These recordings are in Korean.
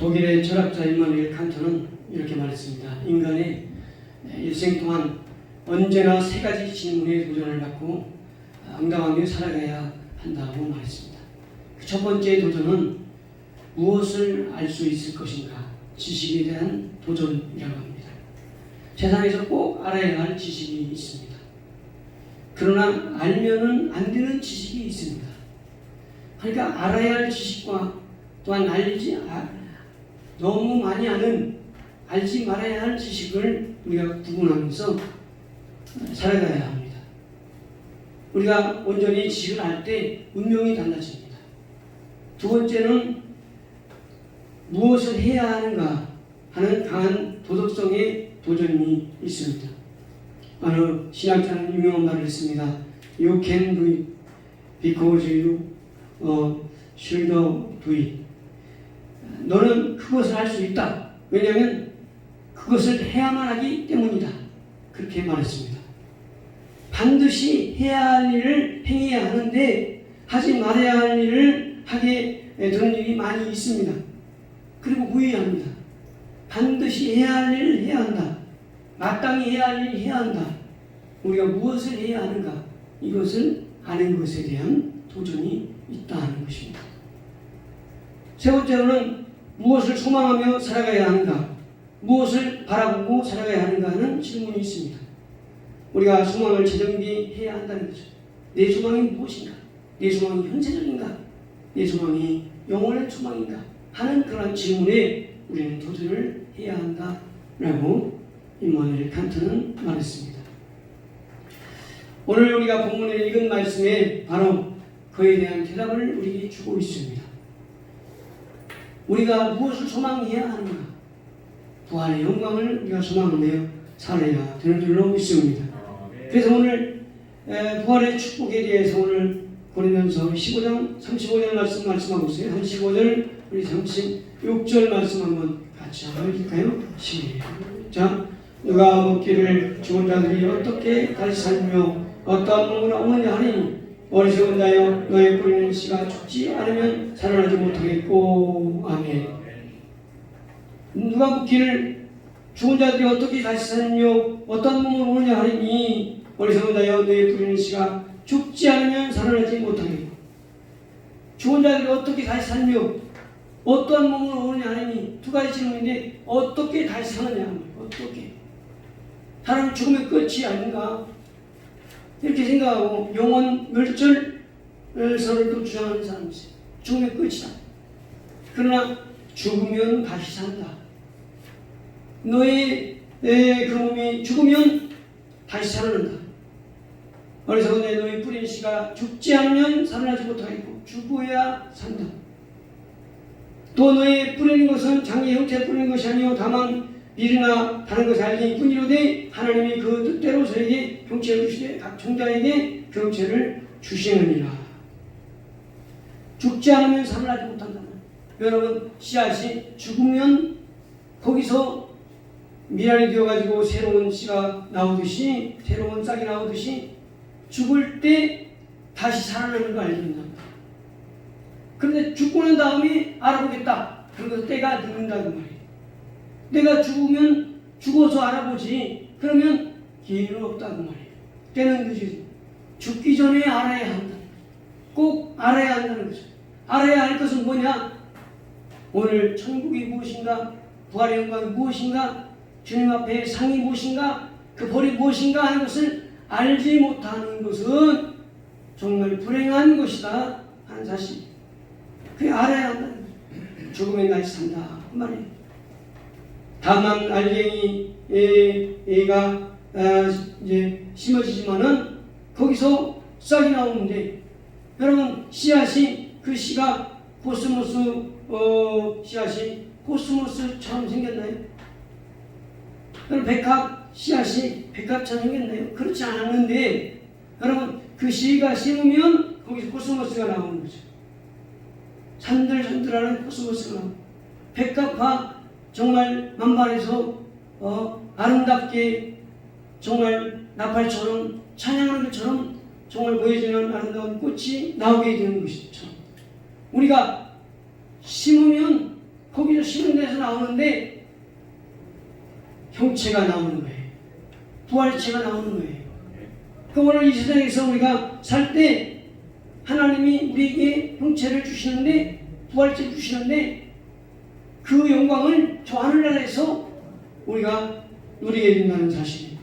독일의 철학자 임마누엘 칸트는 이렇게 말했습니다. 인간의 일생 동안 언제나 세 가지 질문에 도전을 받고 응당하며 살아가야 한다고 말했습니다. 그 첫 번째 도전은 무엇을 알 수 있을 것인가, 지식에 대한 도전이라고 합니다. 세상에서 꼭 알아야 할 지식이 있습니다. 그러나 알면은 안 되는 지식이 있습니다. 그러니까 알아야 할 지식과 또한 너무 많이 아는 알지 말아야 할 지식을 우리가 구분하면서 살아가야 합니다. 우리가 온전히 지식을 알 때 운명이 달라집니다. 두 번째는 무엇을 해야 하는가 하는 강한 도덕성의 도전이 있습니다. 어느 신학자는 유명한 말을 했습니다. You can do it because you should do it. 너는 그것을 할 수 있다. 왜냐하면 그것을 해야만 하기 때문이다. 그렇게 말했습니다. 반드시 해야 할 일을 행해야 하는데 하지 말아야 할 일을 하게 되는 일이 많이 있습니다. 그리고 후회합니다. 반드시 해야 할 일을 해야 한다. 마땅히 해야 할 일을 해야 한다. 우리가 무엇을 해야 하는가, 이것을 아는 것에 대한 도전이 있다는 것입니다. 세 번째로는 무엇을 소망하며 살아가야 하는가, 무엇을 바라보고 살아가야 하는가 하는 질문이 있습니다. 우리가 소망을 재정비해야 한다는 거죠. 내 소망이 무엇인가? 내 소망이 현세적인가? 내 소망이 영원의 소망인가? 하는 그런 질문에 우리는 도전을 해야 한다라고 임마누엘 칸트는 말했습니다. 오늘 우리가 본문에 읽은 말씀에 바로 그에 대한 대답을 우리에게 주고 있습니다. 우리가 무엇을 소망해야 하는가? 부활의 영광을 우리가 소망하며 살아야 되는 줄로 믿습니다. 그래서 오늘 부활의 축복에 대해서 오늘 고린도전서 15장 35절 말씀하고 있어요. 한 15절 우리 36절 말씀 한번 같이 한번 읽을까요? 시작. 누가 묻기를 죽은 자들이 어떻게 다시 살며 어떠한 몸으로 오느냐 하니 어리석은 자여 너의 뿌리는 씨가 죽지 않으면 살아나지 못하겠고. 아멘. 누가 묻기를 죽은 자들이 어떻게 다시 살며 어떠한 몸으로 오느냐 하니 어리석은 자여 너의 뿌리는 씨가 죽지 않으면 살아나지 못하겠고. 죽은 자들이 어떻게 다시 살며 어떠한 몸으로 오느냐 하니 두 가지 질문인데 어떻게 다시 사느냐, 어떻게. 사람은 죽으면 끝이 아닌가 이렇게 생각하고 영원 멸절설을 또 주장하는 사람이 있어요. 죽으면 끝이다. 그러나 죽으면 다시 산다. 너의 그 몸이 죽으면 다시 살아난다. 어리석은 내 너의 뿌린 씨가 죽지 않으면 살아나지 못하겠고 죽어야 산다. 또 너의 뿌리는 것은 장의 형체에 뿌리는 것이 아니요 다만 일이나 다른 것을 알기 뿐이로되 하나님이 그 뜻대로 저에게 형체를 주시되 각 종자에게 그 형체를 주시느니라. 죽지 않으면 살아나지 못한다. 여러분, 씨앗이 죽으면 거기서 미랄이 되어가지고 새로운 씨가 나오듯이, 새로운 싹이 나오듯이 죽을 때 다시 살아나는 거 알고 있나? 그런데 죽고 난 다음에 알아보겠다. 그러면서 때가 늦는다고 말이에요. 내가 죽으면 죽어서 알아보지. 그러면 기회는 없다고 말이에요. 때는 늦지. 죽기 전에 알아야 한다. 꼭 알아야 한다는 거죠. 알아야 할 것은 뭐냐? 오늘 천국이 무엇인가? 부활의 영광이 무엇인가? 주님 앞에 상이 무엇인가? 그 벌이 무엇인가 하는 것을 알지 못하는 것은 정말 불행한 것이다 하는 사실. 그게 알아야 한다는 거죠. 죽으면 다시 산다 그 말이에요. 다만 알갱이가 이제 심어지지만은 거기서 싹이 나오는데, 여러분 씨앗이 그 씨가 코스모스 씨앗이 코스모스처럼 생겼나요? 그럼 백합 씨앗이 백합처럼 생겼나요? 그렇지 않았는데, 여러분 그 씨가 심으면 거기서 코스모스가 나오는 거죠. 산들산들하는 코스모스가 나오는, 백합화 정말 만발해서 아름답게 정말 나팔처럼 찬양하는 것처럼 정말 보여지는 아름다운 꽃이 나오게 되는 것이죠. 우리가 심으면 거기서 쉬는 데서 나오는데 형체가 나오는 거예요. 부활체가 나오는 거예요. 그 오늘 이 세상에서 우리가 살 때 하나님이 우리에게 형체를 주시는데 부활체를 주시는데 그 영광을 저 하늘나라에서 우리가 누리게 된다는 사실입니다.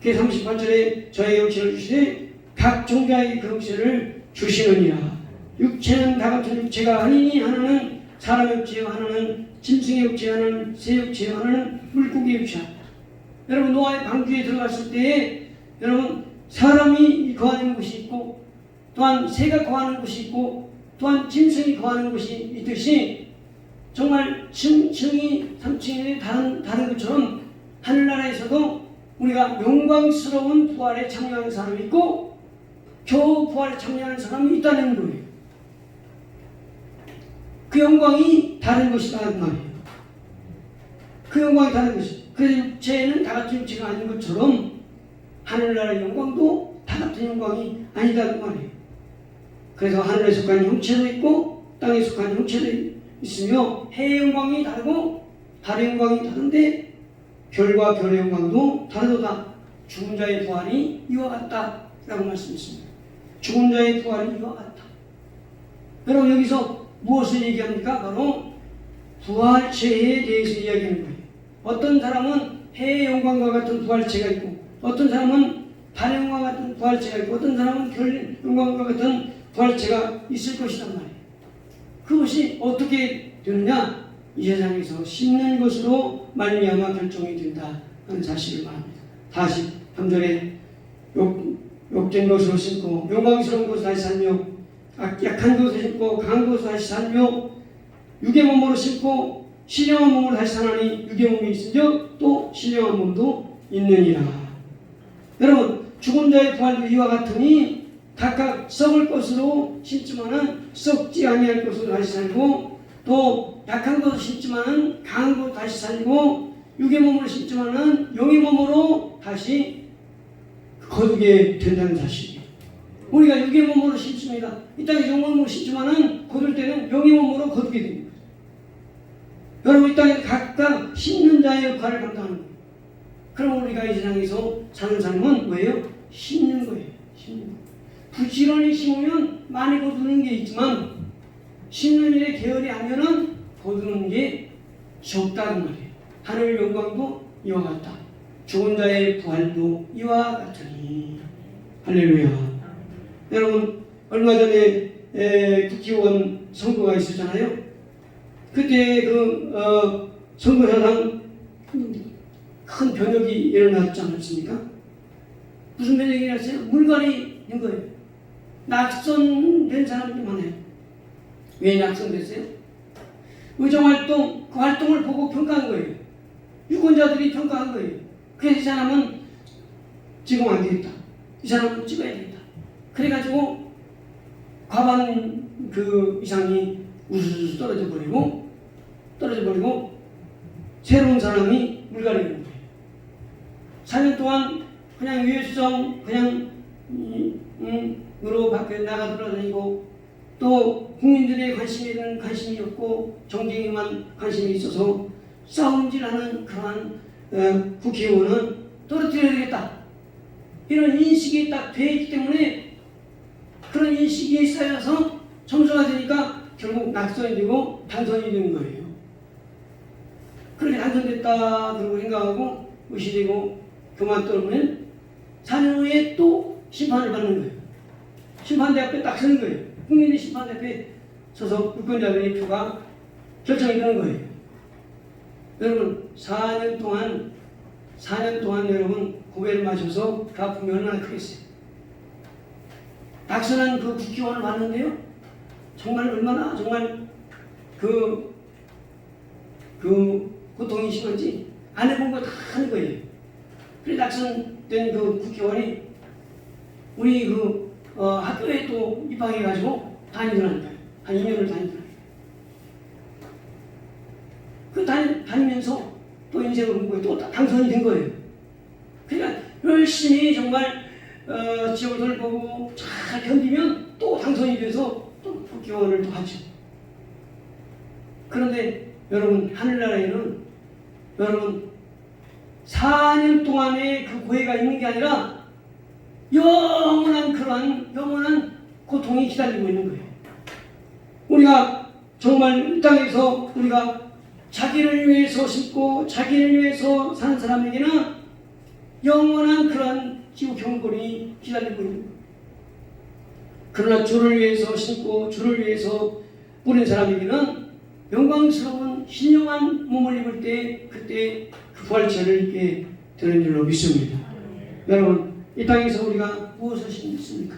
그래서 38절에 저의 형체를 주시되 각 종자에게 그 형체를 주시느니라. 육체는 다 같은 육체가 아니니 하나는 사람의 육체요 하나는 짐승의 육체 하나는 새 육체요 하나는 물고기의 육체야. 여러분 노아의 방주에 들어갔을 때에 여러분 사람이 거하는 곳이 있고 또한 새가 거하는 곳이 있고 또한 짐승이 거하는 곳이 있듯이 정말 층층이 3층이 다른 것처럼 하늘나라에서도 우리가 영광스러운 부활에 참여하는 사람이 있고 겨우 부활에 참여하는 사람이 있다는 거예요. 그 영광이 다른 것이다 그 말이에요. 그 영광이 다른 것이. 그래서 육체는 다 같은 육체가 아닌 것처럼 하늘나라의 영광도 다 같은 영광이 아니다 그 말이에요. 그래서 하늘에 속한 형체도 있고 땅에 속한 형체도 있으며 해의 영광이 다르고 달의 영광이 다른데 별과 별의 영광도 다르도다. 죽은 자의 부활이 이와 같다 라고 말씀했습니다. 죽은 자의 부활이 이와 같다. 여러분 여기서 무엇을 얘기합니까? 바로 부활체에 대해서 이야기하는 거예요. 어떤 사람은 해의 영광과 같은 부활체가 있고 어떤 사람은 달의 영광과 같은 부활체가 있고 어떤 사람은 별 영광과 같은 부활체가 있을 것이란 말이에요. 그것이 어떻게 되느냐? 이 세상에서 심는 것으로 말미암아 결정이 된다 하는 사실을 말합니다. 다시 3절에 욕된 것으로 심고 영광스러운 것을 다시 살며 약한 것을 심고 강한 것을 다시 살며 육의 몸으로 심고 신령한 몸으로 다시 사나니 육의 몸이 있으며 또 신령한 몸도 있느니라. 여러분 죽은 자의 부활도 이와 같으니 각각 썩을 것으로 심지만은 썩지 아니할 것으로 다시 살고 또 약한 것을 심지만은 강한 것으로 다시 살고 육의 몸으로 심지만은 영의 몸으로 다시 거두게 된다는 사실이에요. 우리가 육의 몸으로 심습니다. 이 땅에 영의 몸으로 심지만은 거둘 때는 영의 몸으로 거두게 됩니다. 여러분 이 땅에 각각 심는 자의 역할을 감당하는 거예요. 그럼 우리가 이 세상에서 사는 삶은 뭐예요? 심는 거예요. 심는 거. 부지런히 심으면 많이 거두는 게 있지만 심는 일에 게을리 하면은 거두는 게 적다는 말이에요. 하늘 영광도 이와 같다. 죽은 자의 부활도 이와 같으니. 할렐루야. 여러분 얼마 전에 국회의원 선거가 있었잖아요. 그때 선거사상 큰 변혁이 일어났지 않았습니까? 무슨 변혁이 일어났어요? 물갈이인 거예요. 낙선된 사람들만 해요. 왜 낙선됐어요? 의정활동, 그 활동을 보고 평가한 거예요. 유권자들이 평가한 거예요. 그래서 이 사람은 지금 안 되겠다. 이 사람은 찍어야 되겠다. 그래가지고 과반 그 이상이 우수수 떨어져 버리고 새로운 사람이 물갈이는 거예요. 4년 동안 그냥 위해성 그냥 으로 밖에 나가 돌아다니고 또 국민들의 관심이 없고 정쟁에만 관심이 있어서 싸움질하는 그러한 국회의원은 떨어뜨려야 되겠다. 이런 인식이 딱 돼 있기 때문에 그런 인식이 쌓여서 점수가 되니까 결국 낙선이 되고 당선이 되는 거예요. 그렇게 당선됐다 그러고 생각하고 의시되고 그만 떨면 4년 후에 또 심판을 받는 거예요. 심판대 앞에 딱 서는 거예요. 국민의 심판대 앞에 서서 유권자들의 표가 결정이 되는 거예요. 여러분 4년 동안 여러분 고개를 마셔서 그 아픔이 얼마나 크겠어요. 낙선한 그 국회의원을 봤는데요. 정말 얼마나 그 고통이 심한지 안 해본 거 다 하는 거예요. 그래 낙선된 그 국회의원이 우리 학교에 또 입학해가지고 다니더라니까요. 한 2년을 다니더라고요. 그 다니면서 또 인생을 공부해 또 당선이 된 거예요. 그러니까 열심히 정말 지역을 돌보고 잘 견디면 또 당선이 돼서 또 국회의원을 또 하죠. 그런데 여러분 하늘나라에는 여러분 4년 동안의 그 고해가 있는 게 아니라 영원한 그러한 영원한 고통이 기다리고 있는 거예요. 우리가 정말 이 땅에서 우리가 자기를 위해서 심고 자기를 위해서 사는 사람에게는 영원한 그러한 지옥 경고이 기다리고 있는 거예요. 그러나 주를 위해서 심고 주를 위해서 뿌린 사람에게는 영광스러운 신령한 몸을 입을 때 그때 그 부활체를 입게 되는 줄로 믿습니다. 여러분 이 땅에서 우리가 무엇을 심습니까?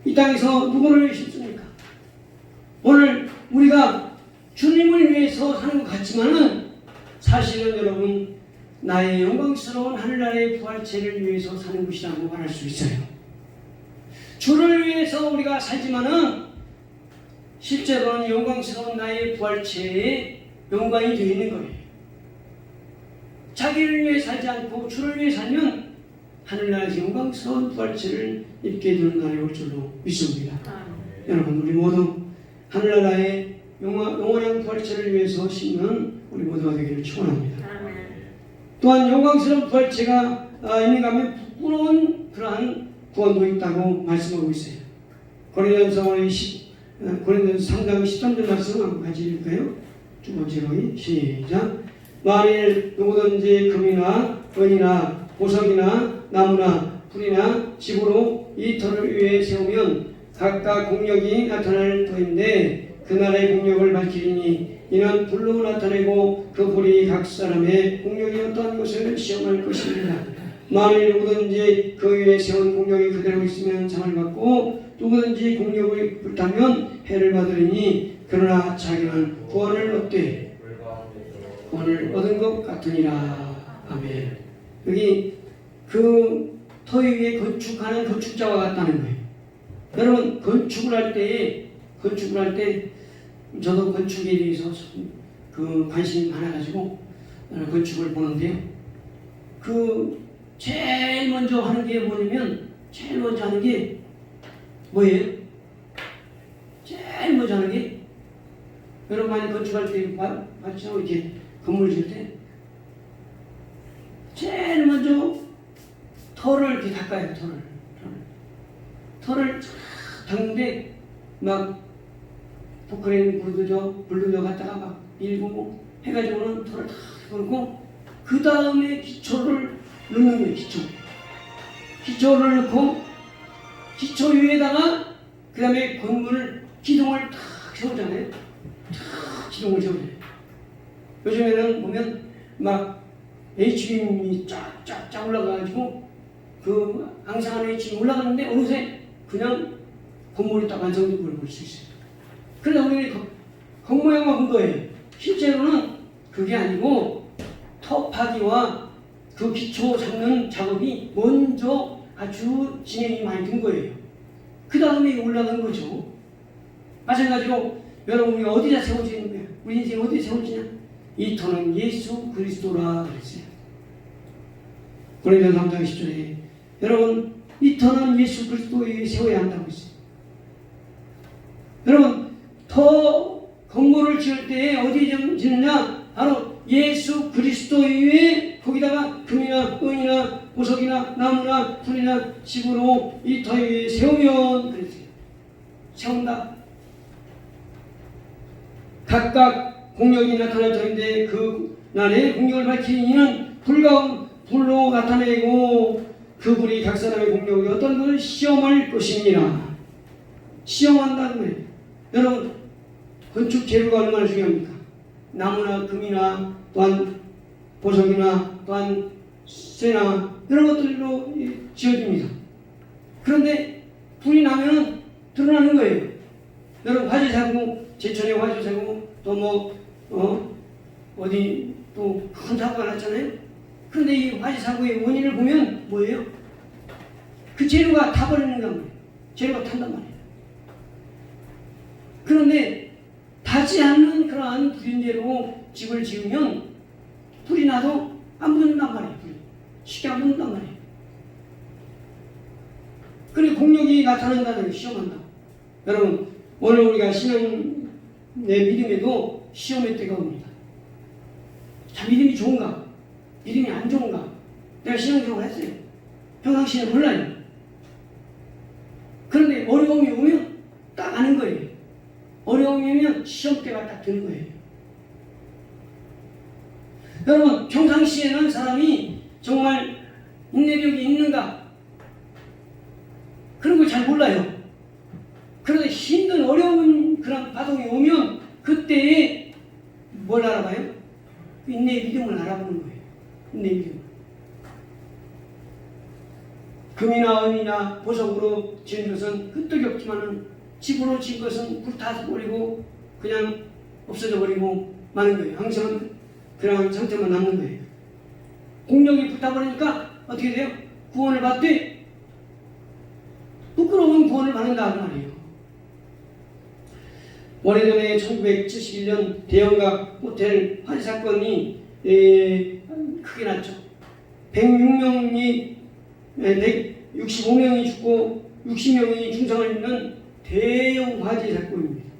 이 땅에서 누구를 심습니까? 오늘 우리가 주님을 위해서 사는 것 같지만은 사실은 여러분 나의 영광스러운 하늘나라의 부활체를 위해서 사는 것이라고 말할 수 있어요. 주를 위해서 우리가 살지만은 실제로는 영광스러운 나의 부활체에 영광이 되어 있는 거예요. 자기를 위해 살지 않고 주를 위해 살면 하늘나라에서 영광스러운 부활체를 입게 되는 날이 올 줄로 믿습니다. 여러분 우리 모두 하늘나라의 영원한 부활체를 위해서 심는 우리 모두가 되기를 축원합니다. 또한 영광스러운 부활체가 있는가 하면 부끄러운 그러한 구원도 있다고 말씀하고 있어요. 고린도전서 3장 13절 말씀 한번 같이 읽을까요? 두 번째로 시작. 만일 누구든지 금이나 은이나 보석이나 나무나 풀이나 집으로 이 터를 위에 세우면 각각 공력이 나타날 터인데 그날의 공력을 밝히리니 이는 불로 나타내고 그 불이 각 사람의 공력이 어떠한 것을 시험할 것입니다. 만일 누구든지 그 위에 세운 공력이 그대로 있으면 상을 받고 누구든지 공력을 불타면 해를 받으리니 그러나 자기는 구원을 얻되 구원을 얻은 것 같으니라. 아멘. 여기 그 터 위에 건축하는 건축자와 같다는 거예요. 여러분 건축을 할 때 저도 건축에 대해서 그 관심이 많아가지고 건축을 보는데요. 그 제일 먼저 하는 게 뭐냐면 제일 먼저 하는 게 뭐예요? 제일 먼저 하는 게 여러분 많이 건축할 때 봤죠? 이렇게 건물 지을 때 제일 먼저 터를 이렇게 닦아요. 터를 닦는데 막 포크레인 불도저 갖다가 막 밀고 해가지고는 터를 다 걸고 그 다음에 기초를 넣는 거예요. 기초를 넣고 기초 위에다가 그 다음에 건물을 기둥을 탁 세우잖아요. 기둥을 세우잖아요. 요즘에는 보면 막 HBM이 쫙쫙쫙 올라가가지고 그 앙상한 HBM 올라가는데 어느새 그냥 건물이 딱 완성된 걸 볼 수 있어요. 그러다 우리는 겉모양만 본 거예요. 실제로는 그게 아니고 터 파기와 그 기초 잡는 작업이 먼저 아주 진행이 많이 된 거예요. 그 다음에 올라간 거죠. 마찬가지로 여러분 우리가 어디다 세워지는 거예요? 우리 인생 어디에 세워지냐? 이 터는 예수 그리스도라 그랬어요. 고린도전서 3장 10절에 여러분 이 터는 예수 그리스도에 세워야 한다고 했어요. 여러분 터 건물을 지을 때 어디에 짓느냐? 바로 예수 그리스도 위에 거기다가 금이나 은이나 보석이나 나무나 풀이나 집으로 이 터 위에 세우면 그랬어요. 세운다. 각각 공력이 나타날 터인데 그 날에 공력을 밝히는 이는 불로 나타내고 그 불이 각 사람의 공력이 어떤 것을 시험할 것입니다. 시험한다는 거예요. 여러분 건축 재료가 얼마나 중요합니까? 나무나 금이나 또한 보석이나 또한 쇠나 이런 것들로 지어집니다. 그런데 불이 나면 드러나는 거예요. 여러분 화재 사고 제천에 화재 사고 또 어디 또 큰 사고가 났잖아요. 그런데 이 화재 사고의 원인을 보면 뭐예요? 그 재료가 타버리는 거예요. 재료가 탄단 말이에요. 그런데 닿지 않는 그러한 불인대로 집을 지으면 불이 나도 안 붙는단 말이에요. 쉽게 안 붙는단 말이에요. 그리고 공력이 나타난다는 걸 시험한다. 여러분 오늘 우리가 신앙 내 믿음에도 시험의 때가 옵니다. 자, 믿음이 좋은가? 믿음이 안 좋은가? 내가 신앙생활을 했어요. 평상시에 몰라요. 그런데 어려움이 오면 딱 아는 거예요. 어려움이 오면 시험 때가 딱 드는 거예요. 여러분, 평상시에는 사람이 정말 인내력이 있는가? 그런 걸 잘 몰라요. 그런데 힘든 어려운 그런 바동이 오면 그때에 뭘 알아봐요? 인내의 믿음을 알아보는 거예요. 인내의 믿음. 금이나 은이나 보석으로 지은 것은 끄떡이 없지만은 집으로 지은 것은 불타서 버리고 그냥 없어져 버리고 마는 거예요. 항상 그런 상태만 남는 거예요. 공력이 불타버리니까 어떻게 돼요? 구원을 받되 부끄러운 구원을 받는다 그 말이에요. 오래전에 1971년 대형각 호텔 화재 사건이 크게 났죠. 165명이 죽고 60명이 중상을 입는 대형 화재 사건입니다.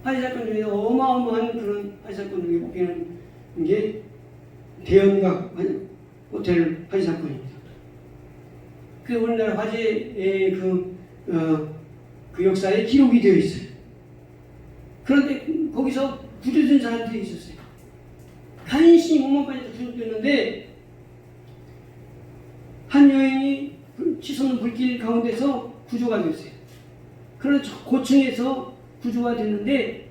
화재 사건 중에 어마어마한 그런 화재 사건 중에 뽑히는 게 대형각 호텔 화재 사건입니다. 그 우리나라 화재의 그 역사에 기록이 되어 있어요. 그런데 거기서 구조된 사람들이 있었어요. 간신히 몸만까지 구조됐는데 한 여인이 치솟는 불길 가운데서 구조가 됐어요. 그래서 고층에서 구조가 됐는데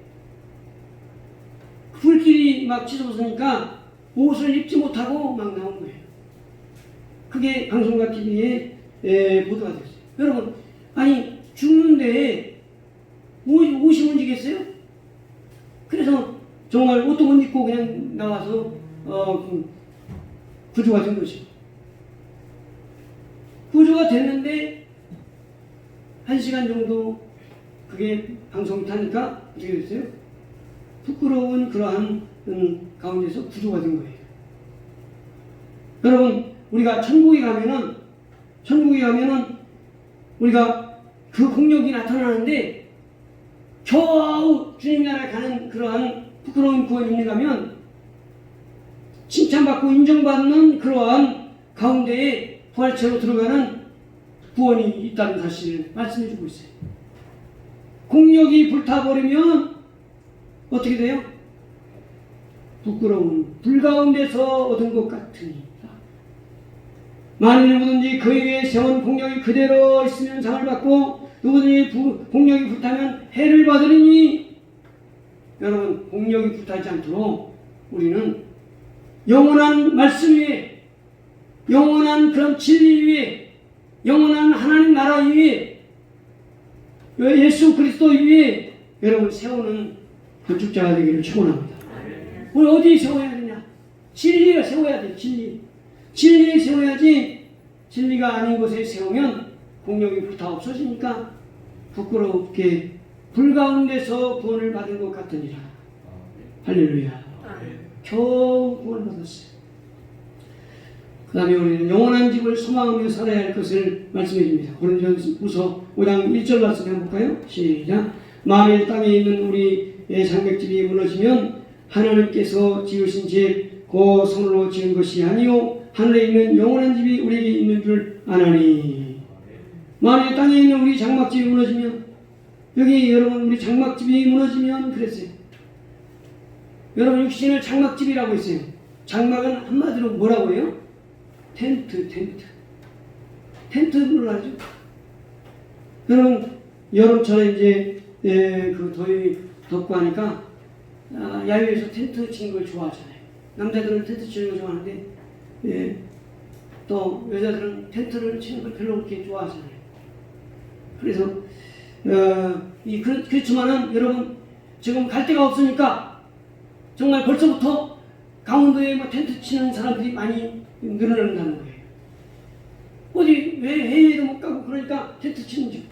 불길이 막 치솟으니까 옷을 입지 못하고 막 나온 거예요. 그게 방송과 TV에 보도가 됐어요. 여러분, 아니 죽는데 옷이 움직였어요? 그래서 정말 옷도 못 입고 그냥 나와서 구조가 된 거죠. 구조가 됐는데 1시간 정도 그게 방송이 타니까 어떻게 됐어요? 부끄러운 그러한 가운데서 구조가 된 거예요. 여러분, 우리가 천국에 가면은 우리가 그 공력이 나타나는데 겨우 주님 나라에 가는 그러한 부끄러운 구원이 있는가 하면 칭찬받고 인정받는 그러한 가운데에 부활체로 들어가는 구원이 있다는 사실을 말씀해 주고 있어요. 공력이 불타버리면 어떻게 돼요? 부끄러운 불 가운데서 얻은 것 같으니 만일 누구든지 그 위에 세운 공력이 그대로 있으면 상을 받고 누구든지 공력이 불타면 해를 받으리니. 여러분, 공력이 불타지 않도록 우리는 영원한 말씀 위에, 영원한 그런 진리 위에, 영원한 하나님 나라 위에, 예수 그리스도 위에 여러분 세우는 건축자가 되기를 축원합니다. 우리 어디에 세워야 되냐? 진리에 세워야 돼. 진리에 세워야지. 진리가 아닌 곳에 세우면 공력이 불타 없어지니까 부끄럽게 불 가운데서 구원을 받은 것 같으니라. 할렐루야. 겨우 구원을 받았어요. 그 다음에 우리는 영원한 집을 소망하며 살아야 할 것을 말씀해 줍니다. 고린도전서 5장 1절 말씀 해볼까요? 시작. 만일 땅에 있는 우리의 장막집이 무너지면 하나님께서 지으신 집 그 손으로 지은 것이 아니요 하늘에 있는 영원한 집이 우리에게 있는 줄 아나니. 만일 땅에 있는 우리 장막집이 무너지면, 여기 여러분 우리 장막집이 무너지면 그랬어요. 여러분 육신을 장막집이라고 했어요. 장막은 한마디로 뭐라고 해요? 텐트. 텐트를 하죠. 여러분 여름철에 이제 그 더위 덥고 하니까 야외에서 텐트 치는 걸 좋아하잖아요. 남자들은 텐트 치는 걸 좋아하는데 또 여자들은 텐트를 치는 걸 별로 그렇게 좋아하잖아요. 그래서 그렇지만은 여러분 지금 갈 데가 없으니까 정말 벌써부터 강원도에 뭐 텐트 치는 사람들이 많이 늘어난다는 거예요. 어디 왜 해외에도 못 가고 그러니까 텐트 치는지,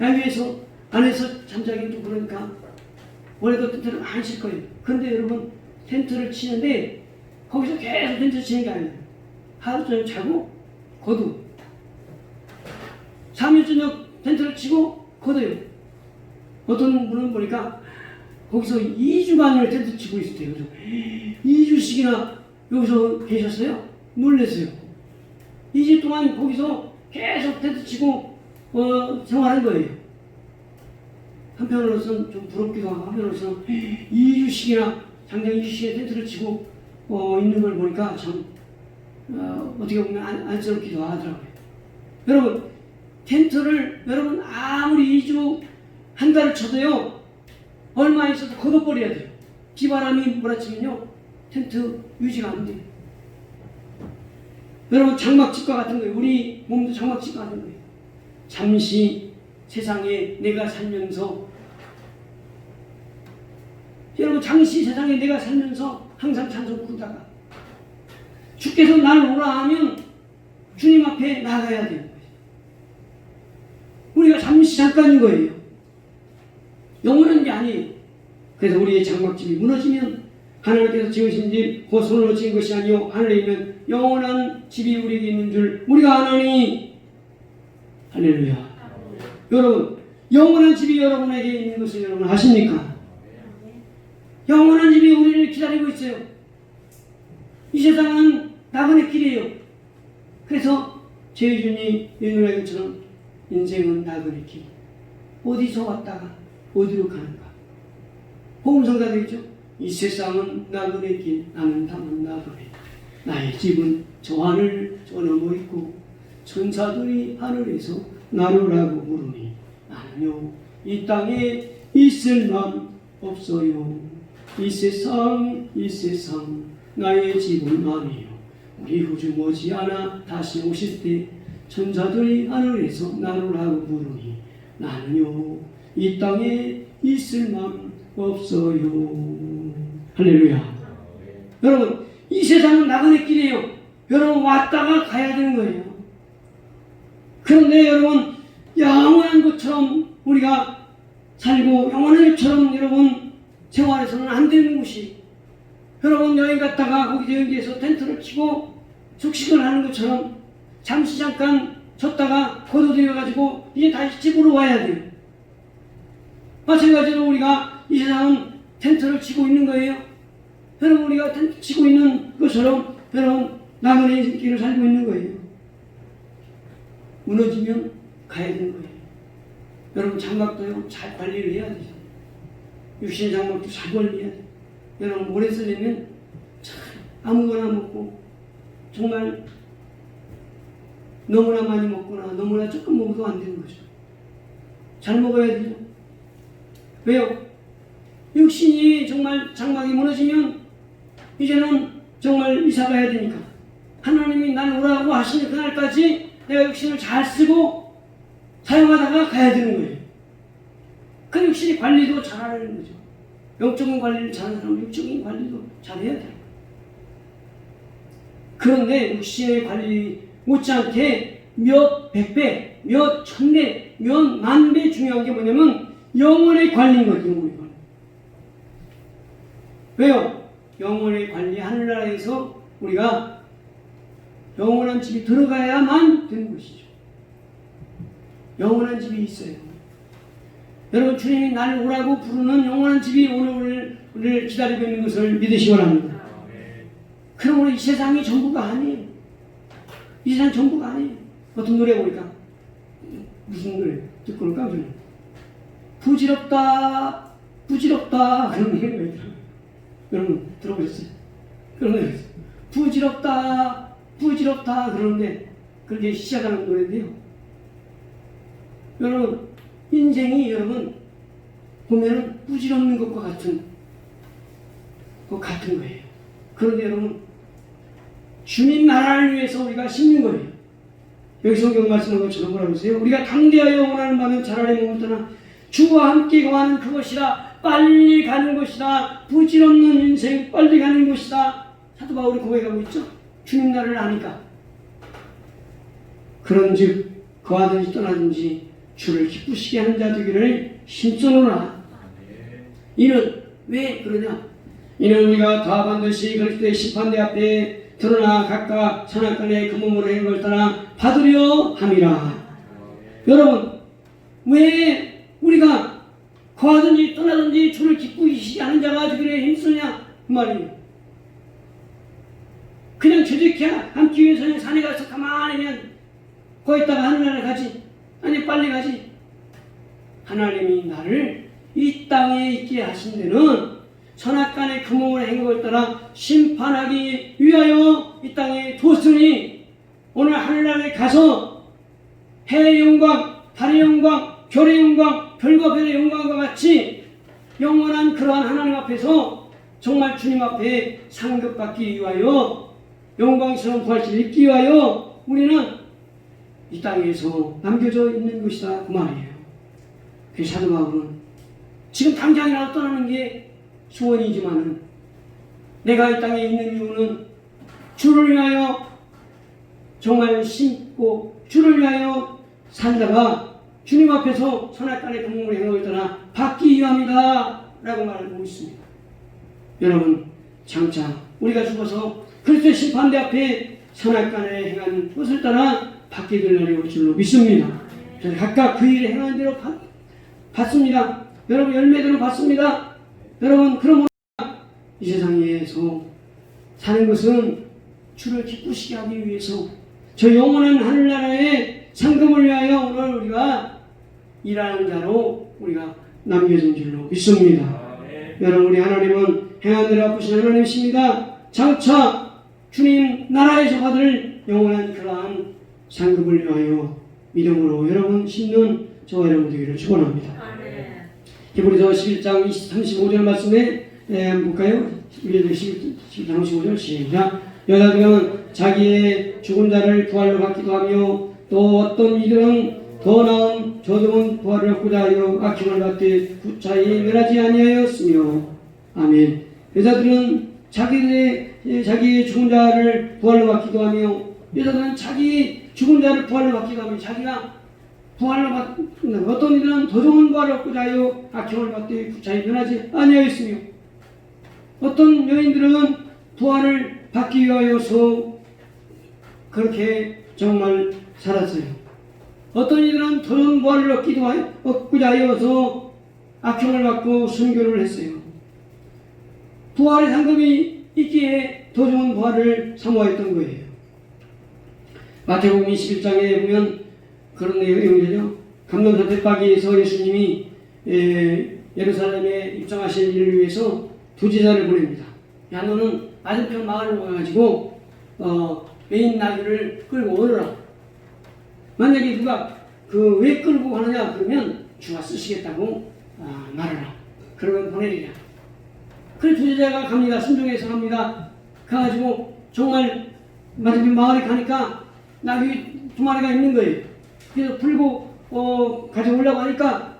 야외에서 안에서 잠자기도 그러니까 원래도 텐트를 많이 칠 거예요. 그런데 여러분 텐트를 치는데 거기서 계속 텐트 치는 게 아니에요. 하루 저녁 자고 거두, 3일 저녁 텐트를 치고 거둬요. 어떤 분은 보니까 거기서 2주간을 텐트 치고 있었대요. 그래서 2주씩이나 여기서 계셨어요. 놀랐어요. 2주 동안 거기서 계속 텐트 치고 생활한 거예요. 한편으로서는 좀 부럽기도 하고, 한편으로서는 2주씩이나 장장 2주씩이나 텐트를 치고 있는 걸 보니까 참 어떻게 보면 안쓰럽기도 하더라고요. 여러분, 텐트를 여러분 아무리 2주 한 달을 쳐도요, 얼마 있어도 걷어버려야 돼요. 비바람이 몰아치면요, 텐트 유지가 안 돼요. 여러분, 장막집과 같은 거예요. 우리 몸도 장막집과 같은 거예요. 잠시 세상에 내가 살면서, 여러분, 잠시 세상에 내가 살면서 항상 찬송 부르다가 주께서 나를 오라 하면 주님 앞에 나가야 돼요. 우리가 잠시 잠깐인 거예요. 영원한 게 아니에요. 그래서 우리의 장막집이 무너지면 하나님께서 지으신 집 곧 손으로 지은 것이 아니요 하늘에 있는 영원한 집이 우리에게 있는 줄 우리가 아나니. 할렐루야. 여러분, 영원한 집이 여러분에게 있는 것을 여러분 아십니까? 영원한 집이 우리를 기다리고 있어요. 이 세상은 나그네 길이에요. 그래서 제주님 윤유라 것처럼 인생은 나그네 길. 어디서 왔다가 어디로 가는가? 복음성가도 있죠. 이 세상은 나그네 길, 나는 다만 나그네. 나의 집은 저 하늘 저 너머 있고 천사들이 하늘에서 나르라고 부르니 나는요 이 땅에 있을 맘 없어요. 이 세상 나의 집은 아니요. 우리 후주 머지않아 다시 오실 때 천사들이 하늘에서 나르라고 부르니 나는요 이 땅에 있을 맘 없어요. 할렐루야. 여러분, 이 세상은 나그네 길이에요. 여러분, 왔다가 가야 되는 거예요. 그런데 여러분, 영원한 것처럼 우리가 살고 영원한 것처럼 여러분 생활해서는 안 되는 곳이, 여러분 여행 갔다가 거기 여행지에서 텐트를 치고 숙식을 하는 것처럼 잠시 잠깐 졌다가 걷어들여가지고 이제 다시 집으로 와야 돼요. 마찬가지로 우리가 이 세상은 텐트를 치고 있는 거예요. 여러분, 우리가 텐트 치고 있는 것처럼 여러분 나그네 인생길을 살고 있는 거예요. 무너지면 가야 되는 거예요. 여러분, 장막도요 잘 관리를 해야 돼요. 육신 장막도 잘 관리해야 돼요. 여러분, 오래 쓰려면 참 아무거나 먹고 정말 너무나 많이 먹거나 너무나 조금 먹어도 안 되는 거죠. 잘 먹어야 되죠. 왜요? 육신이 정말 장막이 무너지면 이제는 정말 이사 가야 되니까 하나님이 날 오라고 하시는 그날까지 내가 육신을 잘 쓰고 사용하다가 가야 되는 거예요. 그 육신이 관리도 잘하는 거죠. 영적인 관리를 잘하는 사람은 육적인 관리도 잘해야 돼요. 그런데 육신의 관리 못지않게 몇 백배, 몇 천배, 몇 만배 중요한 게 뭐냐면 영혼의 관리인 거죠. 영혼의 관리. 왜요? 영혼의 관리, 하늘나라에서 우리가 영원한 집이 들어가야만 되는 것이죠. 영원한 집이 있어요. 여러분, 주님이 날 오라고 부르는 영원한 집이 오늘 우리를 기다리고 있는 것을 믿으시기 바랍니다. 그러므로 이 세상이 전부가 아니에요. 이 세상 전부가 아니에요. 어떤 노래 보니까 무슨 노래 듣고 그럴까? 부질없다 부질없다 그런 노래가 있더라고요. 여러분 들어보셨어요? 그런 노래 있어요. 부질없다 부질없다 그러는데 그렇게 시작하는 노래인데요. 여러분, 인생이 여러분 보면은 부질없는 것과 같은 거예요. 그런데 여러분, 주님 나라를 위해서 우리가 심는 거예요. 여기 성경 말씀한 것처럼 뭐라고 하세요? 우리가 당대하여 원하는 바는 차라리 몸을 떠나 주와 함께 거하는 그것이라, 빨리 가는 것이다. 부질없는 인생 빨리 가는 것이다. 사도 바울이 고백하고 있죠. 주님 나라를 아니까. 그런즉 거하든지 떠나든지 주를 기쁘시게 하는 자 되기를 힘써노라. 이는 왜 그러냐? 이는 우리가 다 반드시 그리스도의 심판대 앞에 드러나 각각 선악간에 그 몸으로 행한 걸 따라 받으려 함이라. 여러분, 왜 우리가 거하든지 떠나든지 주를 기쁘시게 하는 자가 주기를 힘쓰냐 그 말이에요. 그냥 저렇게 앉기 위해서는 산에 가서 가만히 그냥 거기다가 하늘나라 가지. 아니 빨리 가지. 하나님이 나를 이 땅에 있게 하신 데는 선악간의 금음을 행각을 따라 심판하기 위하여 이 땅에 뒀으니 오늘 하늘나라에 가서 해의 영광, 달의 영광, 별의 영광, 별과 별의 영광과 같이 영원한 그러한 하나님 앞에서 정말 주님 앞에 상급받기 위하여 영광스러운 부활체를 입기 위하여 우리는 이 땅에서 남겨져 있는 것이다 그 말이에요. 그래서 사도 바울은 지금 당장이라도 떠나는 게 소원이지만은 내가 이 땅에 있는 이유는 주를 위하여 정말 심고 주를 위하여 살다가 주님 앞에서 선악간의 금음을 행하고 떠나 받기 위함이다 라고 말하고 있습니다. 여러분 장차 우리가 죽어서 그리스도의 심판대 앞에 선악간에 행한 것을 따라 받게 될 날이 올 줄로 믿습니다. 저는 각각 그 일에 행한 대로 받습니다. 여러분 열매대로 받습니다. 여러분 그러므로 이 세상에서 사는 것은 주를 기쁘시게 하기 위해서 저 영원한 하늘나라의 상급을 위하여 오늘 우리가 일하는 자로 우리가 남겨진 줄로 믿습니다. 여러분 우리 하나님은 행한 대로 아프신 하나님이십니다. 장차 주님 나라에서 받을 영원한 그러한 상급을 위하여 믿음으로 여러분 심는 저와 여러분 되기를 축원합니다. 히브리서 11장 35절 말씀에 볼까요? 11장 35절 시작. 여자들은 자기의 죽은 자를 부활로 받기도 하며 또 어떤 이들은 더 나은 저주은 부활을 얻고자 하여 악행을 받되 구차히 멸하지 아니하였으며 아멘. 여자들은 자기의 죽은 자를 부활로 받기도 하며 여자들은 자기 죽은 자를 부활로 받기도 하며 자기가 부활로 받는다. 어떤 이들은 더 좋은 부활을 얻고자 하여 악행을 받되 구차히 변하지 아니하였으며 어떤 여인들은 부활을 받기 위하여서 그렇게 정말 살았어요. 어떤 이들은 더 좋은 부활을 얻고자 하여서 악행을 받고 순교를 했어요. 부활의 상급이 있기에 더 좋은 부활을 사모했던 거예요. 마태복음 21장에 보면 그런 내용이죠. 감람산 벳박이에서 예수님이 예루살렘에 입성하신 일을 위해서 두 제자를 보냅니다. 야 너는 맞은편 마을로 가가지고 메인 나귀를 끌고 오너라. 만약에 누가 왜 끌고 가느냐 그러면 주가 쓰시겠다고 말하라. 그러면 보내리라. 그래서 두 제자가 갑니다. 순종해서 갑니다. 가가지고 정말 맞은편 마을에 가니까 나귀 두 마리가 있는 거예요. 그래서 풀고 가져오려고 하니까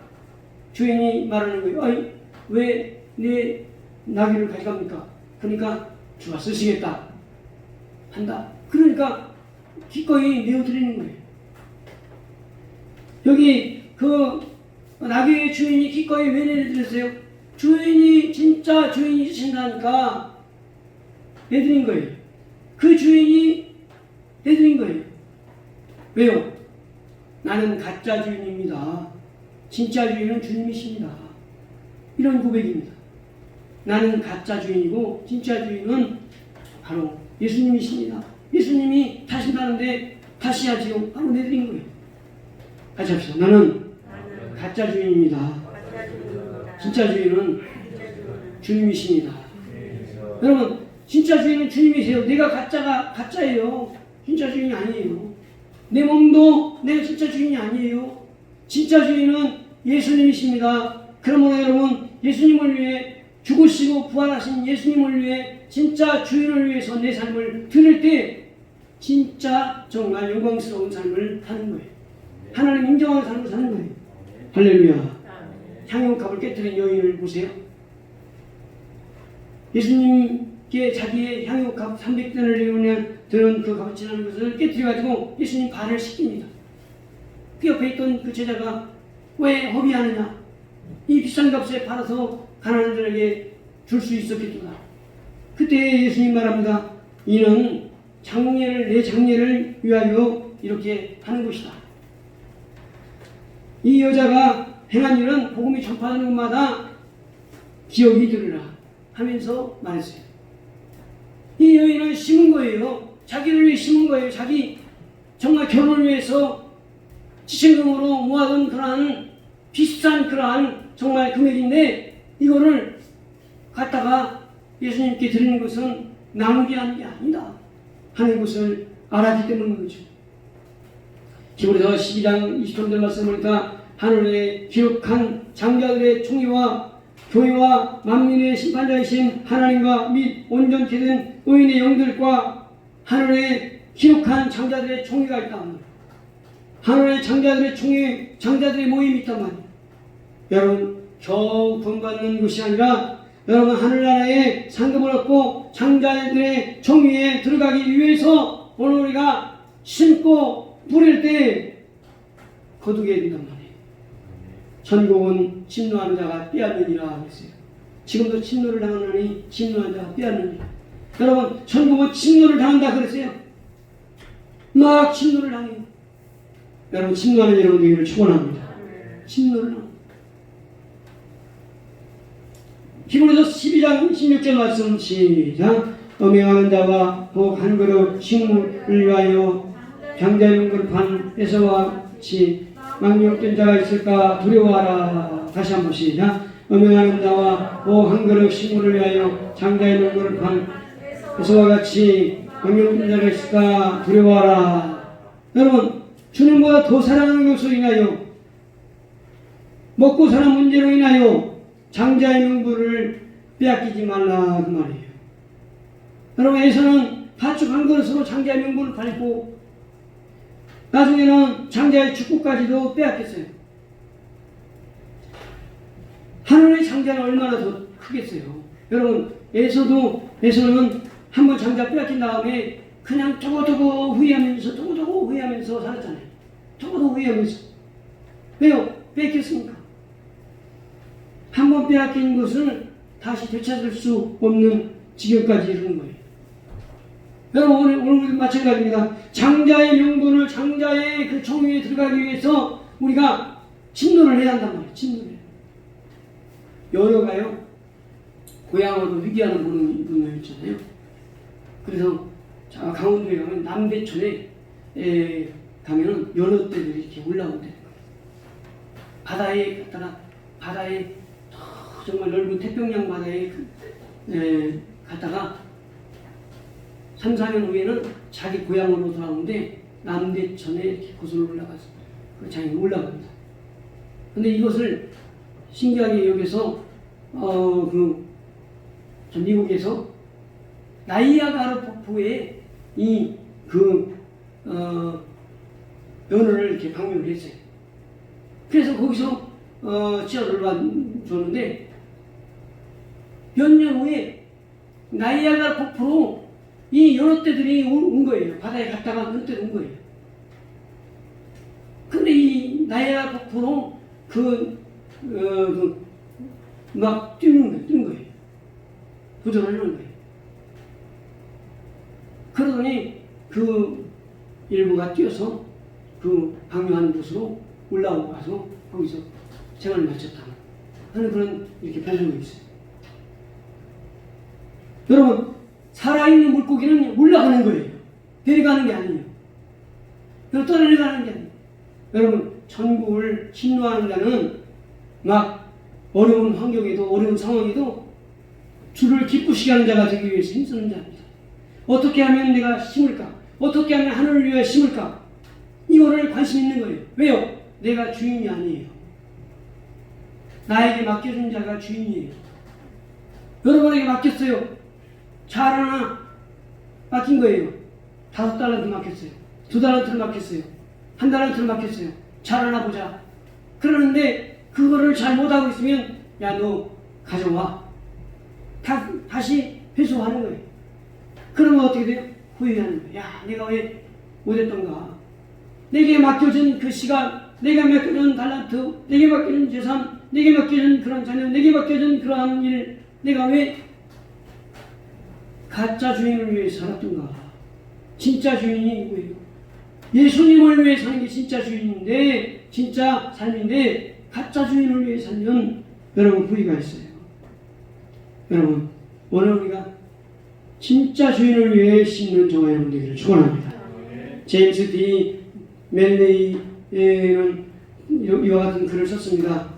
주인이 말하는 거예요. 아니 왜 내 나귀를 가져갑니까? 그러니까 주가 쓰시겠다 한다. 그러니까 기꺼이 내어드리는 거예요. 여기 그 나귀의 주인이 기꺼이 왜 내어드렸어요? 주인이 진짜 주인이신다니까 내드린 거예요. 그 주인이 내드린 거예요. 왜요? 나는 가짜 주인입니다. 진짜 주인은 주님이십니다. 이런 고백입니다. 나는 가짜 주인이고 진짜 주인은 바로 예수님이십니다. 예수님이 타신다는데 다시 하지요. 바로 내드린 거예요. 같이 합시다. 나는 가짜 주인입니다. 진짜 주인은 주님이십니다. 여러분 진짜 주인은 주님이세요. 내가 가짜예요. 진짜 주인이 아니에요. 내 몸도 내가 진짜 주인이 아니에요. 진짜 주인은 예수님이십니다. 그러므로 여러분 예수님을 위해 죽으시고 부활하신 예수님을 위해 진짜 주인을 위해서 내 삶을 드릴 때 진짜 정말 영광스러운 삶을 사는 거예요. 하나님 인정하는 삶을 사는 거예요. 할렐루야. 향유값을 깨뜨린 여인을 보세요. 예수님께 자기의 향유값 300데나리온에 드는 그 값어치라는 것을 깨뜨려가지고 예수님 발을 씻깁니다. 그 옆에 있던 그 제자가 왜 허비하느냐? 이 비싼 값에 팔아서 가난한 자에게 줄 수 있었겠구나. 그때 예수님 말합니다. 이는 내 장례를 위하여 이렇게 하는 것이다. 이 여자가 행한 일은 복음이 전파하는 곳마다 기억이 되리라 하면서 말했어요. 이 여인은 심은 거예요. 자기를 위해 심은 거예요. 자기 정말 결혼을 위해서 지천금으로 모아둔 그러한 비싼 그러한 정말 금액인데 이거를 갖다가 예수님께 드리는 것은 낭비하는 게 아니다 하는 것을 알았기 때문인 거죠. 히브리서 12장 20절 말씀 보니까 하늘에 기록한 장자들의 총회와 교회와 만민의 심판자이신 하나님과 및 온전케 된 의인의 영들과 하늘에 기록한 장자들의 총회가 있다. 하늘의 장자들의 총회, 장자들의 모임이 있단 말이에요. 여러분, 겨우 본받는 것이 아니라 여러분 하늘나라에 상급을 얻고 장자들의 총회에 들어가기 위해서 오늘 우리가 심고 뿌릴 때 거두게 된단 말이에요. 천국은 침노하는 자가 빼앗느니라 했어요. 지금도 침노를 당하느니 침노하는 자가 빼앗느니라. 여러분, 천국은 침노를 당한다 그랬어요. 막 침노를 당해요. 여러분, 침노하는 여러분 되기를 축원합니다. 침노를 당합니다. 히브리서 12장 16절 말씀 시작. 음행하는 자와 혹 한 그릇 식물을 위하여 장자의 명분을 판 에서와 같이 망령된 자가 있을까 두려워하라. 다시 한번 시작. 음행하는 자와 혹 한 그릇 식물을 위하여 장자의 명분을 판 에서와 같이 망령된 자가 있을까 두려워하라. 여러분, 주님보다 더 사랑하는 것으로 인하여 먹고 사는 문제로 인하여 장자의 명분을 빼앗기지 말라 그 말이에요. 여러분, 에서는 팥죽 한 그릇으로 장자의 명분을 팔고 나중에는 장자의 축구까지도 빼앗겼어요. 하늘의 장자는 얼마나 더 크겠어요. 여러분, 에서는 한번 장자 빼앗긴 다음에 그냥 두고두고 후회하면서 살았잖아요. 두고두고 후회하면서. 왜요? 뺏겼으니까. 한번 빼앗긴 것을 다시 되찾을 수 없는 지경까지 이르는 거예요. 여러분, 오늘 마찬가지입니다. 장자의 명분을 장자의 그 총회에 들어가기 위해서 우리가 침노를 해야 한단 말이에요. 침노를. 연어가요, 고향으로 회귀하는 분을 있잖아요. 그래서 강원도에 가면 남대천에 가면은 연어떼들이 이렇게 올라온대요. 바다에 정말 넓은 태평양 바다에 갔다가 3, 4년 후에는 자기 고향으로 돌아오는데 남대천에 이렇게 거슬러 올라가서 그 장이 올라갑니다. 근데 이것을 신기하게 여기서 미국에서 나이아가라 폭포에 연어를 이렇게 방문을 했어요. 그래서 거기서 지하를 줬는데 몇 년 후에 나이아가라 폭포로 이 연어떼들이 온 거예요. 바다에 갔다가 연어떼들이 온 거예요. 근데 이 나이아가라 폭포로 막 뛰는 거예요. 도전하는 거예요. 그러더니 그 일부가 뛰어서 그 방류하는 곳으로 올라오고 가서 거기서 생활을 마쳤다 하는 그런 이렇게 보고가 있어요. 여러분, 살아있는 물고기는 올라가는 거예요. 내려가는 게 아니에요. 떠내려가는 게 아니에요. 여러분, 천국을 침노하는 자는 막 어려운 환경에도 어려운 상황에도 주를 기쁘시게 하는 자가 되기 위해서 힘쓰는 자입니다. 어떻게 하면 내가 심을까? 어떻게 하면 하늘을 위해 심을까? 이거를 관심 있는 거예요. 왜요? 내가 주인이 아니에요. 나에게 맡겨준 자가 주인이에요. 여러분에게 맡겼어요. 잘 하나 맡긴 거예요. 5달란트 맡겼어요. 2달란트를 맡겼어요. 1달란트를 맡겼어요. 잘 하나 보자. 그러는데 그거를 잘 못하고 있으면 야, 너 가져와. 다시 회수하는 거예요. 그러면 어떻게 돼요? 후회하는 거예요. 야, 내가 왜 못했던가. 내게 맡겨진 그 시간, 내게 맡겨진 달란트, 내게 맡겨진 재산, 내게 맡겨진 그런 자녀, 내게 맡겨진 그러한 일, 내가 왜 가짜 주인을 위해 살았던가. 진짜 주인이 누구예요? 예수님을 위해 사는 게 진짜 주인인데, 진짜 삶인데 가짜 주인을 위해 살면 여러분 후회가 있어요. 여러분 오늘 우리가 진짜 주인을 위해 심는 저와 여러분 되기를 축원합니다. 제임스 D 맨레이는 이와 같은 글을 썼습니다.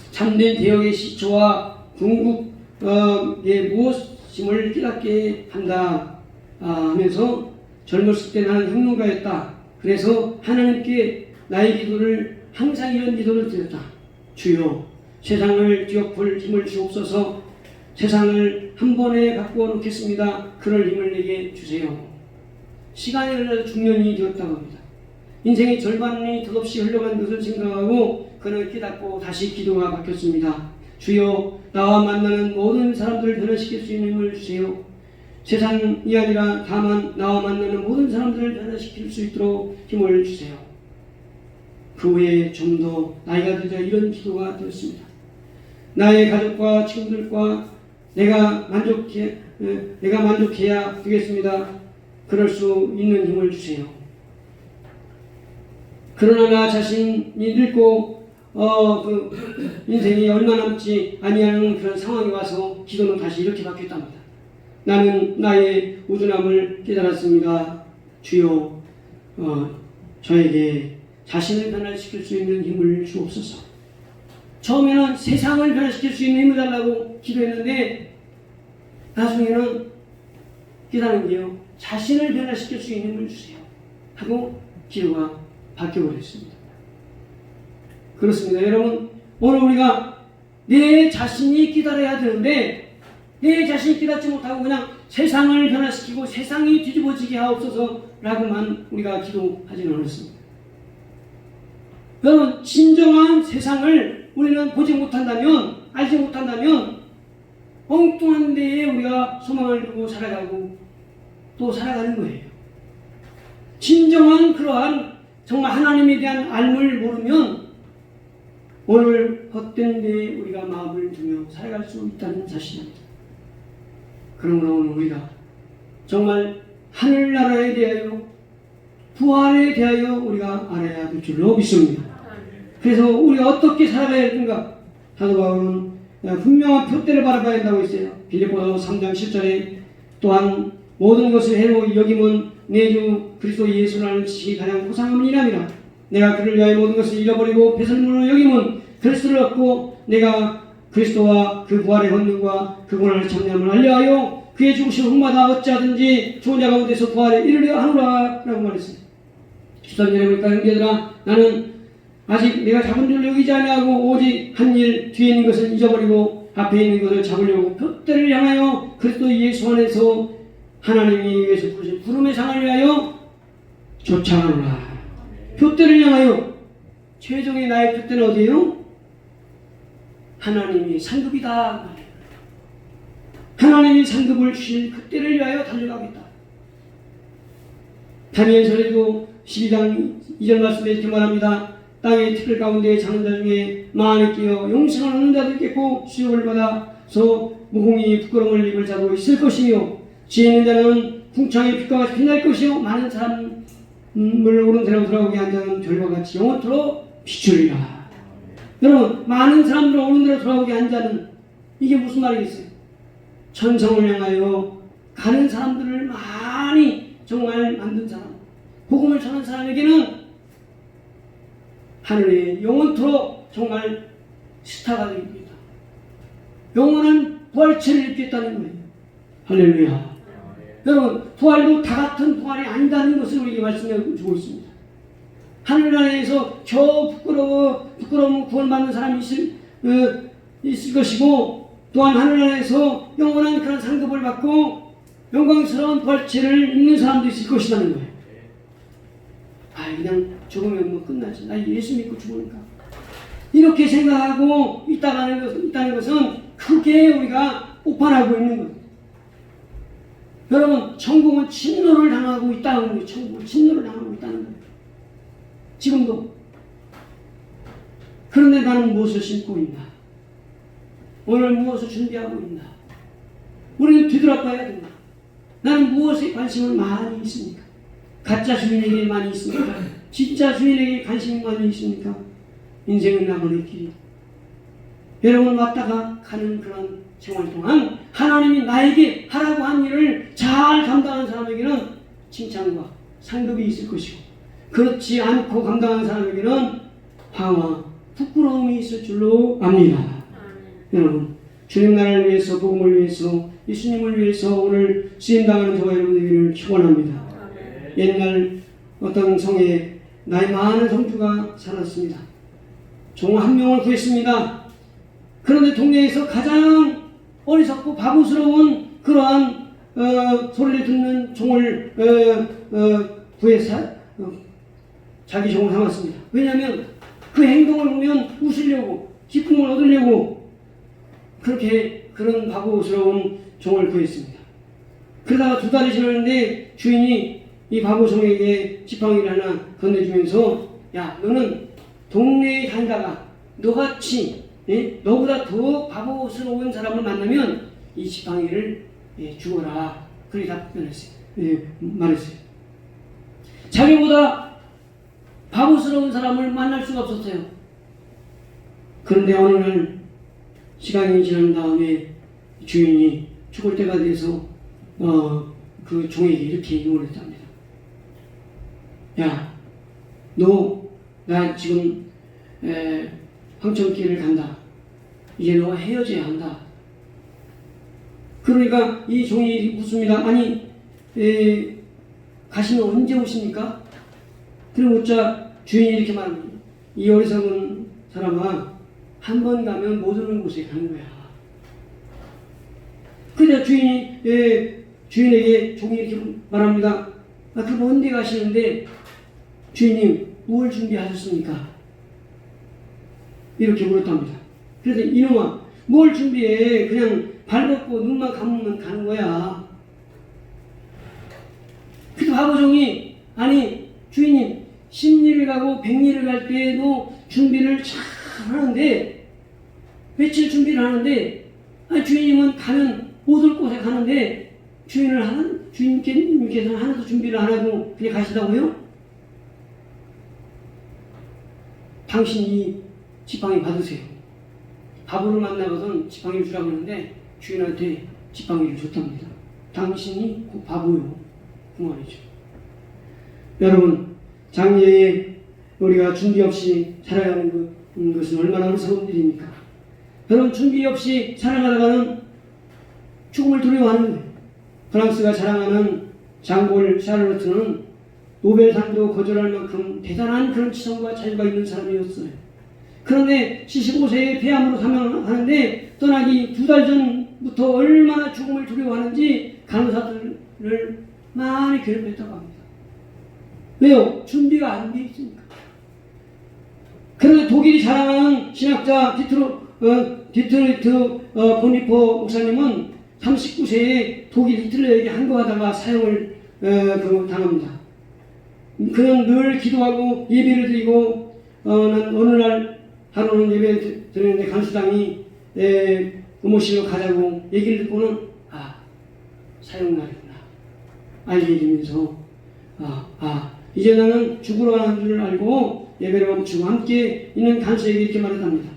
참된 개혁의 시초와 궁극의 무엇임을 깨닫게 한다 하면서 젊었을 때 나는 혁명가였다. 그래서 하나님께 나의 기도를 항상 이런 기도를 드렸다. 주여 세상을 뒤엎을 힘을 주옵소서. 세상을 한 번에 바꾸어 놓겠습니다. 그럴 힘을 내게 주세요. 시간이 흘러 중년이 되었다고 합니다. 인생의 절반이 덧없이 흘러간 것을 생각하고 그는 깨닫고 다시 기도가 바뀌었습니다. 주여 나와 만나는 모든 사람들을 변화시킬 수 있는 힘을 주세요. 세상이 아니라 다만 나와 만나는 모든 사람들을 변화시킬 수 있도록 힘을 주세요. 그 후에 좀 더 나이가 들자 이런 기도가 되었습니다. 나의 가족과 친구들과 내가 만족해야 되겠습니다. 그럴 수 있는 힘을 주세요. 그러나 나 자신이 늙고 인생이 얼마 남지 아니하는 그런 상황이 와서 기도는 다시 이렇게 바뀌었답니다. 나는 나의 우둔함을 깨달았습니다. 주여 저에게 자신을 변화시킬 수 있는 힘을 주옵소서. 처음에는 세상을 변화시킬 수 있는 힘을 달라고 기도했는데 나중에는 깨달은 게요. 자신을 변화시킬 수 있는 힘을 주세요. 하고 기도가 바뀌어버렸습니다. 그렇습니다. 여러분 오늘 우리가 내 자신이 깨달아야 되는데 내 자신이 깨닫지 못하고 그냥 세상을 변화시키고 세상이 뒤집어지게 하옵소서 라고만 우리가 기도하지는 않았습니다. 여러분 진정한 세상을 우리는 보지 못한다면 알지 못한다면 엉뚱한 데에 우리가 소망을 두고 살아가고 또 살아가는 거예요. 진정한 그러한 정말 하나님에 대한 알을 모르면 오늘 헛된 데에 우리가 마음을 두며 살아갈 수 있다는 사실입니다. 그러므로 오늘 우리가 정말 하늘나라에 대하여 부활에 대하여 우리가 알아야 될 줄로 믿습니다. 그래서 우리가 어떻게 살아가야 되는가? 사도 바울은 분명한 표대를 바라봐야 한다고 했어요. 빌립보서 3장 7절에 또한 모든 것을 해로 여김은 내 주 그리스도 예수라는 지식이 가장 고상함을 인함이라. 내가 그를 위하여 모든 것을 잃어버리고 배설물로 여김은 그리스도를 얻고 내가 그리스도와 그 부활의 권능과 그 고난의 참념을 알려하여 그의 죽으신 흑마다 어찌하든지 좋은 자 가운데서 부활에 이르려 하노라 라고 말했어요. 13절에 보니까 형제들아 나는 아직 내가 잡은 줄로 여기지 아니하고 오직 한 일 뒤에 있는 것을 잊어버리고 앞에 있는 것을 잡으려고 표대를 향하여 그리스도 예수 안에서 하나님이 위해서 부르신 부름의 상을 위하여 쫓아가노라. 표대를 향하여 최종의 나의 표대는 어디예요? 하나님이 상급이다. 하나님이 상급을 주신 그때를 위하여 달려가겠다. 다니엘서에도 12장 2절 말씀에 이렇게 말합니다. 땅의 틀 가운데 자는 자 중에 마음에 끼어 영생을 얻는 자도 있겠고 수욕을 받아서 무공이 부끄러움을 입을 자도 있을 것이며 지혜 있는 자는 풍창의 빛과 같이 빛날 것이요 많은 사람을 옳은 대로 돌아오게 한 자는 별과 같이 영원토록 비추리라. 여러분 많은 사람들을 옳은 대로 돌아오게 한 자는 이게 무슨 말이겠어요? 천성을 향하여 가는 사람들을 많이 정말 만든 사람, 복음을 전한 사람에게는 하늘에 영원토록 정말 스타가 되겠다. 영원한 부활체를 입겠다는 거예요. 할렐루야. 여러분 부활도 다 같은 부활이 아니다는 것을 우리에게 말씀해 주고 있습니다. 하늘나라에서 저 부끄러움 구원받는 사람이 있을 것이고 또한 하늘나라에서 영원한 그런 상급을 받고 영광스러운 부활체를 입는 사람도 있을 것이라는 거예요. 그냥 죽으면 뭐 끝나지. 나 예수 믿고 죽으니까. 이렇게 생각하고 있다는 것은 크게 우리가 오판하고 있는 거예요. 여러분, 천국은 침노를 당하고 있다는 거예요. 천국은 침노를 당하고 있다는 거예요. 지금도. 그런데 나는 무엇을 심고 있나? 오늘 무엇을 준비하고 있나? 우리는 뒤돌아봐야 된다. 나는 무엇에 관심을 많이 있습니까? 가짜 주인에게 많이 있습니까? 진짜 주인에게 관심이 많이 있습니까? 인생은 나만의 길이. 여러분 왔다가 가는 그런 생활 동안 하나님이 나에게 하라고 한 일을 잘 감당한 사람에게는 칭찬과 상급이 있을 것이고, 그렇지 않고 감당한 사람에게는 화와 부끄러움이 있을 줄로 압니다. 여러분, 주님 나라를 위해서, 복음을 위해서, 예수님을 위해서 오늘 쓰임당하는 저와 여러분들을 축원합니다. 옛날 어떤 성에 나이 많은 성주가 살았습니다. 종 한 명을 구했습니다. 그런데 동네에서 가장 어리석고 바보스러운 그러한 소리를 듣는 종을 구해서 자기 종을 삼았습니다. 왜냐하면 그 행동을 보면 웃으려고, 기쁨을 얻으려고 그렇게 그런 바보스러운 종을 구했습니다. 그러다가 2달이 지났는데 주인이 이 바보 종에게 지팡이를 하나 건네주면서, 야, 너는 동네에 다니다가 너같이 너보다 더 바보스러운 사람을 만나면 이 지팡이를 주어라. 그렇게 답변했어요. 말했어요. 자기보다 바보스러운 사람을 만날 수가 없었어요. 그런데 어느 날 시간이 지난 다음에 주인이 죽을 때가 돼서 그 종에게 이렇게 요구를 했답니다. 야, 나 지금 황천길을 간다. 이제 너와 헤어져야 한다. 그러니까 이 종이 묻습니다. 아니, 가시면 언제 오십니까? 그리고 묻자 주인이 이렇게 말합니다. 이 어리석은 사람아, 한 번 가면 못 오는 곳에 가는 거야. 그래서 주인에게 종이 이렇게 말합니다. 그 먼 데 가시는데 주인님 뭘 준비하셨습니까? 이렇게 물었답니다. 그래서 이놈아, 뭘 준비해? 그냥 발 벗고 눈만 감으면 가는 거야. 그 바보종이, 아니 주인님 10리를 가고 100리를 갈 때에도 준비를 잘 하는데, 며칠 준비를 하는데, 주인님은 가면 못 올 곳에 가는데 주인님께서는 하나도 준비를 안 하고 그냥 가시다고요? 당신이 지팡이 받으세요. 바보를 만나거든 지팡이를 주라고 하는데 주인한테 지팡이를 줬답니다. 당신이 그 바보요. 그 말이죠. 여러분, 장래에 우리가 준비 없이 살아가는 것은 얼마나 무서운 일입니까? 여러분, 준비 없이 살아가다가는 죽음을 두려워하는 거예요. 프랑스가 자랑하는 장볼 샤를로트는 노벨상도 거절할 만큼 대단한 그런 지성과 자유가 있는 사람이었어요. 그런데 75세에 폐암으로 사망하는데 떠나기 2달 전부터 얼마나 죽음을 두려워하는지 간호사들을 많이 괴롭혔다고 합니다. 왜요? 준비가 안 돼 있으니까. 그런데 독일이 자랑하는 신학자 디트로이트 보니포 목사님은 39세에 독일 히틀러에게 항거하다가 사형을 당합니다. 그는 늘 기도하고 예배를 드리고 어느 날 하루는 예배 드리는데 간수장이 의무실로 가자고 얘기를 듣고는 사형날이구나 알게 되면서 이제 나는 죽으러 가는 줄 알고 예배를 멈추고 함께 있는 간수에게 이렇게 말했답니다.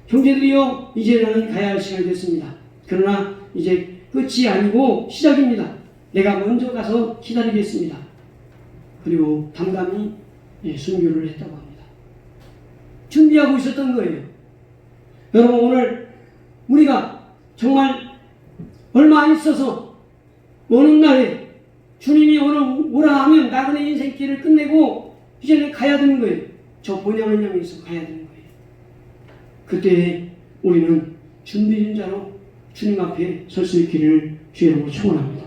형제들이여, 이제 나는 가야 할 시간이 됐습니다. 그러나 이제 끝이 아니고 시작입니다. 내가 먼저 가서 기다리겠습니다. 그리고 담담히 순교를 했다고 합니다. 준비하고 있었던 거예요. 여러분, 오늘 우리가 정말 얼마 안 있어서 오는 날에 주님이 오라 하면 나그네 인생길을 끝내고 이제는 가야 되는 거예요. 저 본향을 향해서 가야 되는 거예요. 그때 우리는 준비된 자로 주님 앞에 설 수 있기를 주의 이름으로 축원합니다.